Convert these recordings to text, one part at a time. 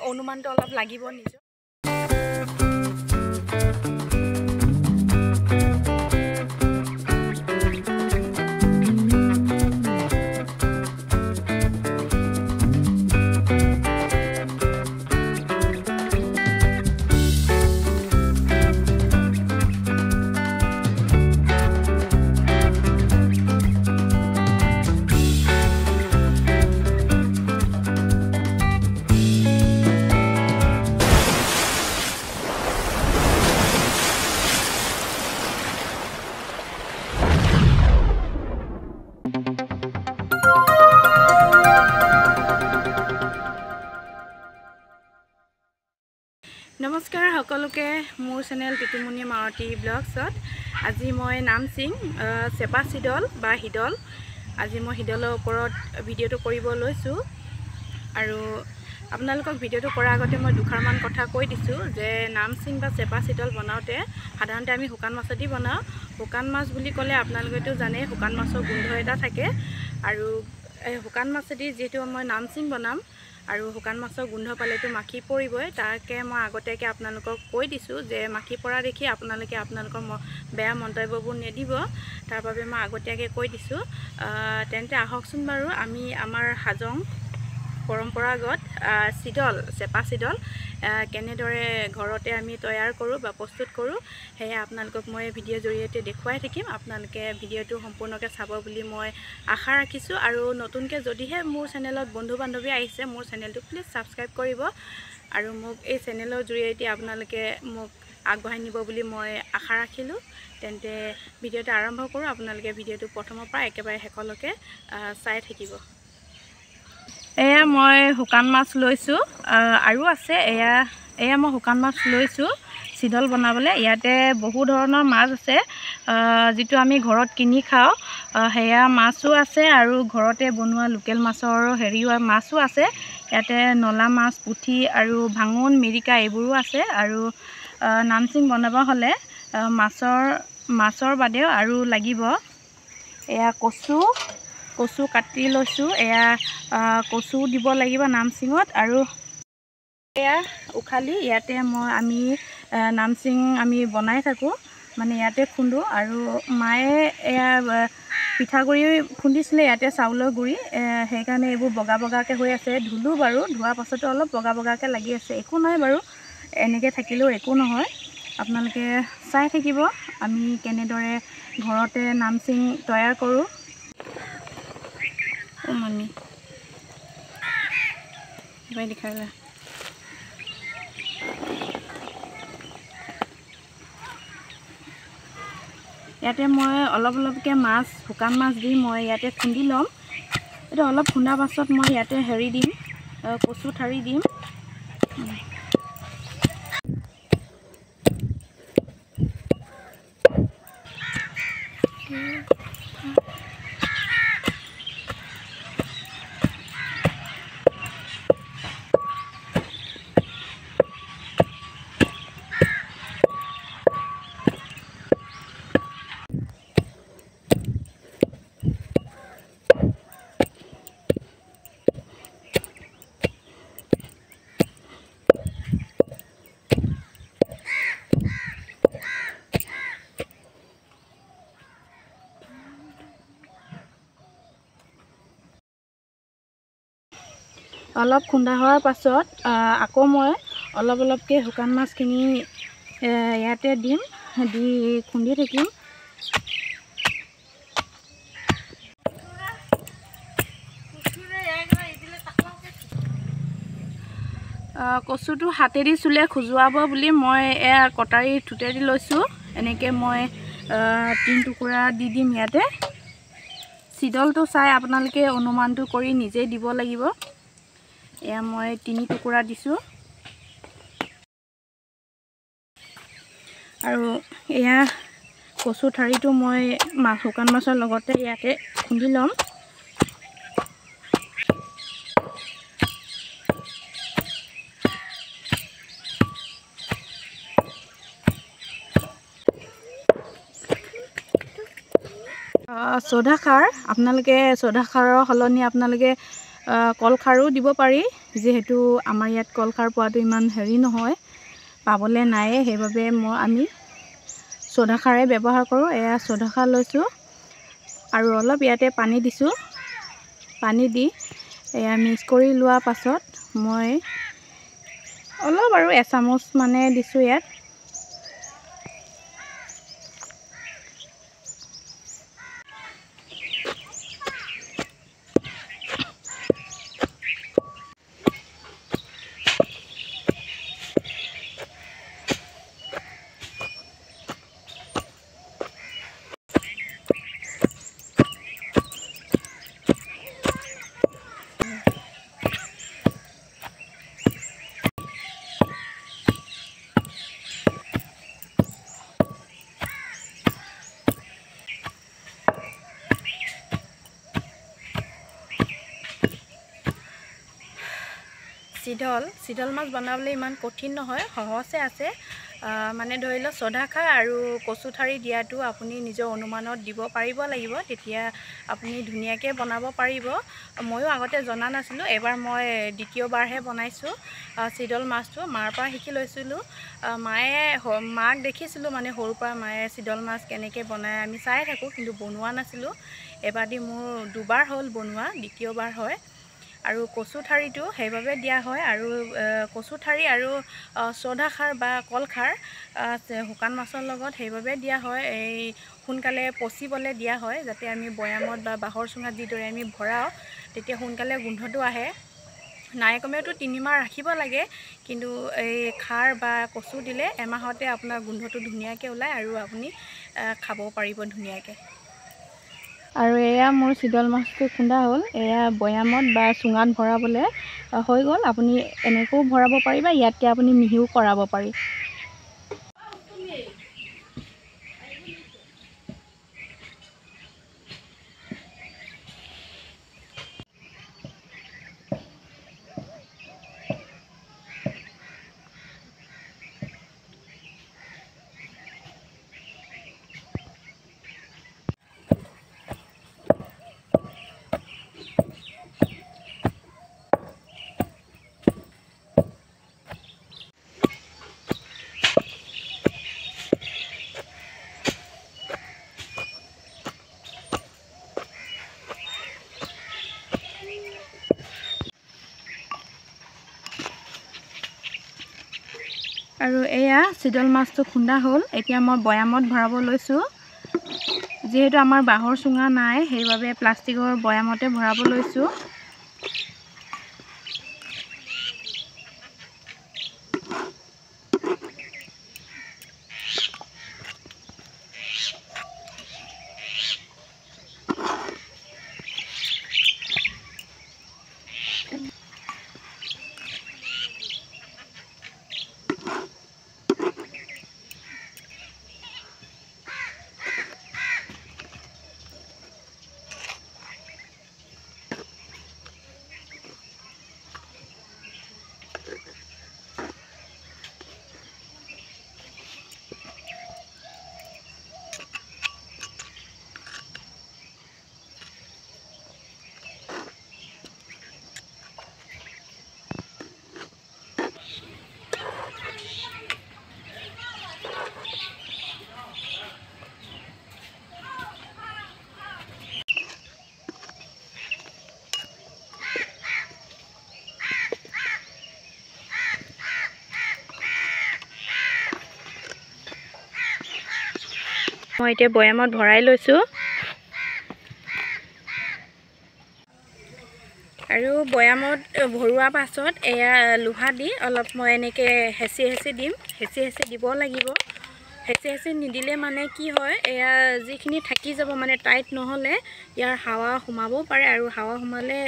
অনুমানটো অলপ লাগিব নিজৰ। নমস্কাৰ সকলোকে মোৰ চেনেল টিটুমণি মাৰুতি ব্লগছত আজি মই নামচিং চেপা চিডল বা হিডল আজি মই হিডলৰ ওপৰত ভিডিঅ'টো কৰিব লৈছোঁ আৰু আপোনালোকক ভিডিঅ'টো কৰাৰ আগতে মই দুখাৰমান কথা কৈ দিছোঁ যে নামচিং বা চেপা চিডল বনাওঁতে সাধাৰণতে আমি শুকান মাছেদি বনাওঁ। শুকান মাছ বুলি ক'লে আপোনালোকেতো জানে শুকান মাছৰ গোন্ধ এটা থাকে আৰু শুকান মাছেদি যিহেতু মই নামচিং বনাম আৰু শুকান মাছৰ গোন্ধ পালেতো মাখি পৰিবই, তাকে মই আগতীয়াকৈ আপোনালোকক কৈ দিছোঁ যে মাখি পৰা দেখি আপোনালোকে আপোনালোকৰ বেয়া মন্তব্যবোৰ নিদিব, তাৰ বাবে মই আগতীয়াকৈ কৈ দিছোঁ। তেন্তে আহকচোন বাৰু আমি আমাৰ হাজং পৰম্পৰাগত চিডল চেপা চিডল কেনেদৰে ঘৰতে আমি তৈয়াৰ কৰোঁ বা প্ৰস্তুত কৰোঁ সেয়া আপোনালোকক মই ভিডিঅ'ৰ জৰিয়তে দেখুৱাই থাকিম। আপোনালোকে ভিডিঅ'টো সম্পূৰ্ণকৈ চাব বুলি মই আশা ৰাখিছোঁ আৰু নতুনকৈ যদিহে মোৰ চেনেলত বন্ধু বান্ধৱী আহিছে মোৰ চেনেলটো প্লিজ ছাবস্ক্ৰাইব কৰিব আৰু মোক এই চেনেলৰ জৰিয়তে আপোনালোকে মোক আগবঢ়াই নিব বুলি মই আশা ৰাখিলোঁ। তেন্তে ভিডিঅ'টো আৰম্ভ কৰোঁ। আপোনালোকে ভিডিঅ'টো প্ৰথমৰ পৰা একেবাৰে শেষলৈকে চাই থাকিব। এয়া মই শুকান মাছ লৈছোঁ আৰু আছে এয়া মই শুকান মাছ লৈছোঁ চিডল বনাবলৈ। ইয়াতে বহু ধৰণৰ মাছ আছে যিটো আমি ঘৰত কিনি খাওঁ, সেয়া মাছো আছে আৰু ঘৰতে বনোৱা লোকেল মাছৰ মাছো আছে। ইয়াতে নলা মাছ, পুঠি আৰু ভাঙোন, মিৰিকা এইবোৰো আছে আৰু নামচিং বনাব হ'লে মাছৰ বাদেও আৰু লাগিব এয়া কচু কাটি লৈছোঁ, এয়া কচু দিব লাগিব নামচিঙত আৰু এয়া উখালি ইয়াতে আমি নামচিং আমি বনাই থাকোঁ, মানে ইয়াতে খুন্দোঁ আৰু মায়ে এয়া পিঠাগুড়ি খুন্দিছিলে ইয়াতে চাউলৰ গুড়ি, সেইকাৰণে এইবোৰ বগা বগাকৈ হৈ আছে। ধুলোঁ বাৰু, ধোৱাৰ পাছতো অলপ বগা বগাকৈ লাগি আছে, একো নহয় বাৰু, এনেকৈ থাকিলেও একো নহয়। আপোনালোকে চাই থাকিব আমি কেনেদৰে ঘৰতে নামচিং তৈয়াৰ কৰোঁ। ইয়াতে মই অলপকৈ শুকান মাছ দি মই ইয়াতে খুন্দি ল'ম। এইটো অলপ খুন্দাৰ পাছত মই ইয়াতে দিম, কচু ঠাৰি দিম। অলপ খুন্দা হোৱাৰ পাছত আকৌ মই অলপকৈ শুকান মাছখিনি ইয়াতে দিম, দি খুন্দি থাকিম। কচুটো হাতেদি চুলে খজুৱাব বুলি মই এয়া কটাৰী ঠোঁটেদি লৈছোঁ। এনেকৈ মই 3 টুকুৰা দি দিম ইয়াতে। চিডলটো চাই আপোনালোকে অনুমানটো কৰি নিজেই দিব লাগিব। এয়া মই 3 টুকুৰা দিছোঁ আৰু এয়া কচু ঠাৰিটো মই শুকান মাছৰ লগতে ইয়াতে খুন্দি ল'ম। চ'ডা খাৰ, আপোনালোকে চ'ডা খাৰৰ সলনি আপোনালোকে কল খাৰো দিব পাৰি। যিহেতু আমাৰ ইয়াত কলখাৰ পোৱাটো ইমান হেৰি নহয়, পাবলৈ নায়ে, সেইবাবে আমি চ'ডা খাৰে ব্যৱহাৰ কৰোঁ। এয়া চ'ডা খাৰ লৈছোঁ আৰু অলপ ইয়াতে পানী দিছোঁ। পানী দি এয়া মিক্স কৰি লোৱাৰ পাছত মই অলপ আৰু এচামুচ মানে দিছোঁ ইয়াত। চিডল মাছ বনাবলৈ ইমান কঠিন নহয়, সহজে আছে। মানে ধৰি লওক চ'ডা খাৰ আৰু কচু ঠাৰি দিয়াটো আপুনি নিজৰ অনুমানত দিব পাৰিব লাগিব, তেতিয়া আপুনি ধুনীয়াকৈ বনাব পাৰিব। ময়ো আগতে জনা নাছিলোঁ, এবাৰ মই দ্বিতীয়বাৰহে বনাইছোঁ চিডল মাছটো। মাৰ পৰা শিকি লৈছিলোঁ। মাক দেখিছিলোঁ, মানে সৰুৰ পৰা মায়ে চিডল মাছ কেনেকৈ বনায় আমি চাই থাকোঁ, কিন্তু বনোৱা নাছিলোঁ। এবাৰ দি মোৰ দুবাৰ হ'ল বনোৱা, দ্বিতীয়বাৰ হয়। আৰু কচু ঠাৰিটো সেইবাবে দিয়া হয়, আৰু কচু ঠাৰি আৰু চ'ডা খাৰ বা কলখাৰ শুকান মাছৰ লগত সেইবাবে দিয়া হয়, এই সোনকালে পচিবলৈ দিয়া হয়, যাতে আমি বৈয়ামত বা বাঁহৰ চুঙাত যিদৰে আমি ভৰাওঁ তেতিয়া সোনকালে গোন্ধটো আহে। নাই কমেওতো 3 মাহ ৰাখিব লাগে, কিন্তু এই খাৰ বা কচু দিলে এমাহতে আপোনাৰ গোন্ধটো ধুনীয়াকৈ ওলায় আৰু আপুনি খাব পাৰিব ধুনীয়াকৈ। আৰু এয়া মোৰ চিডল মাছটো খুন্দা হ'ল। এয়া বৈয়ামত বা চুঙাত ভৰাবলৈ হৈ গ'ল। আপুনি এনেকৈও ভৰাব পাৰি বা ইয়াতকৈ আপুনি মিহিও কৰাব পাৰি। আৰু এয়া চিডল মাছটো খুন্দা হ'ল। এতিয়া মই বৈয়ামত ভৰাব লৈছোঁ। যিহেতু আমাৰ বাঁহৰ চুঙা নাই, সেইবাবে প্লাষ্টিকৰ বৈয়ামতে ভৰাব লৈছোঁ। মই এতিয়া বৈয়ামত ভৰাই লৈছোঁ। আৰু বৈয়ামত ভৰোৱা পাছত এয়া লোহা দি অলপ মই এনেকৈ হেঁচি দিম। হেঁচি দিব লাগিব। হেঁচি নিদিলে মানে কি হয়, এয়া যিখিনি থাকি যাব, মানে টাইট নহ'লে ইয়াৰ হাৱা সোমাবও পাৰে, আৰু হাৱা সোমালে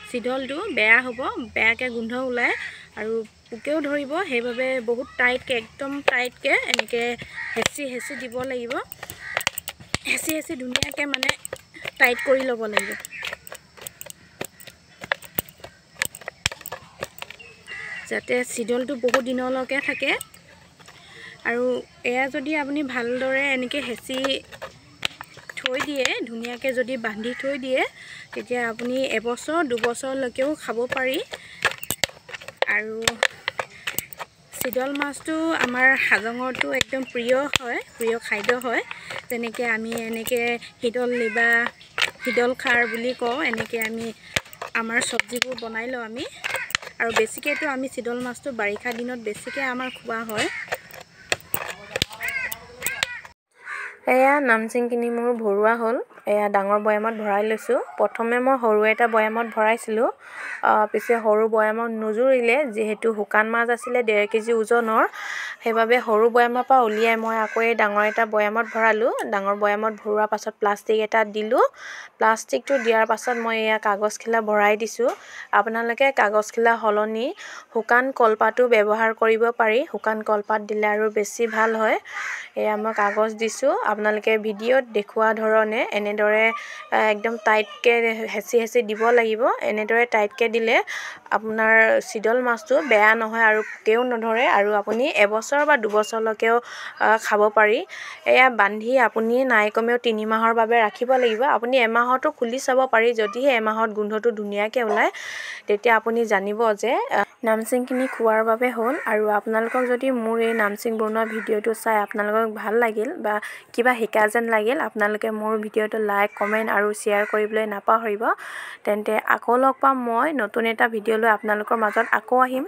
চিডলটো বেয়া হ'ব, বেয়াকৈ গোন্ধ ওলায় আৰু পোকেও ধৰিব। সেইবাবে বহুত টাইটকৈ, একদম টাইটকৈ এনেকৈ হেঁচি দিব লাগিব। হেঁচি ধুনীয়াকৈ মানে টাইট কৰি ল'ব লাগিব। যাতে চিডলটো বহুত দিনলৈকে থাকে। আৰু এয়া যদি আপুনি ভালদৰে এনেকৈ হেঁচি থৈ দিয়ে, ধুনীয়াকৈ যদি বান্ধি থৈ দিয়ে, তেতিয়া আপুনি 1 বছৰ 2 বছৰলৈকেও খাব পাৰি। আৰু চিডল মাছটো আমাৰ হাজঙৰটো একদম প্ৰিয় খাদ্য হয়। যেনেকৈ আমি এনেকৈ শিদল লিবা শিদল খাৰ বুলি কওঁ, এনেকৈ আমি আমাৰ চব্জিবোৰ বনাই লওঁ আমি। আৰু বেছিকৈতো আমি চিডল মাছটো বাৰিষা দিনত বেছিকৈ আমাৰ খোৱা হয়। এয়া নামচিংখিনি মোৰ ভৰোৱা হ'ল। এয়া ডাঙৰ বৈয়ামত ভৰাই লৈছোঁ। প্ৰথমে মই সৰু এটা বৈয়ামত ভৰাইছিলোঁ, পিছে সৰু বৈয়ামত নুজুৰিলে, যিহেতু শুকান মাছ আছিলে 1.5 কেজি ওজনৰ, সেইবাবে সৰু বৈয়ামৰ পৰা উলিয়াই মই আকৌ এই ডাঙৰ এটা বৈয়ামত ভৰালোঁ। ডাঙৰ বৈয়ামত ভৰোৱাৰ পাছত প্লাষ্টিক এটাত দিলোঁ। প্লাষ্টিকটো দিয়াৰ পাছত মই এয়া কাগজখিলা ভৰাই দিছোঁ। আপোনালোকে কাগজখিলা সলনি শুকান কলপাতো ব্যৱহাৰ কৰিব পাৰি। শুকান কলপাত দিলে আৰু বেছি ভাল হয়। এয়া মই কাগজ দিছোঁ। আপোনালোকে ভিডিঅ'ত দেখুওৱা ধৰণে এনেদৰে একদম টাইটকৈ হেঁচি দিব লাগিব। এনেদৰে টাইটকৈ দিলে আপোনাৰ চিডল মাছটো বেয়া নহয় আৰু পোকেও নধৰে, আৰু আপুনি 1 বছৰ বা 2 বছৰলৈকেও খাব পাৰি। এয়া বান্ধি আপুনি নাই কমেও 3 মাহৰ বাবে ৰাখিব লাগিব। আপুনি এমাহতো খুলি চাব পাৰি। যদিহে এমাহত গোন্ধটো ধুনীয়াকৈ ওলায়, তেতিয়া আপুনি জানিব যে নামচিংখিনি খোৱাৰ বাবে হ'ল। আৰু আপোনালোকক যদি মোৰ এই নামচিং বনোৱা ভিডিঅ'টো চাই আপোনালোকক ভাল লাগিল বা কিবা শিকা যেন লাগিল, আপোনালোকে মোৰ ভিডিঅ'টো লাইক, কমেণ্ট আৰু শ্বেয়াৰ কৰিবলৈ নাপাহৰিব। তেন্তে আকৌ লগ পাম মই নতুন এটা ভিডিঅ' লৈ আপোনালোকৰ মাজত আকৌ আহিম।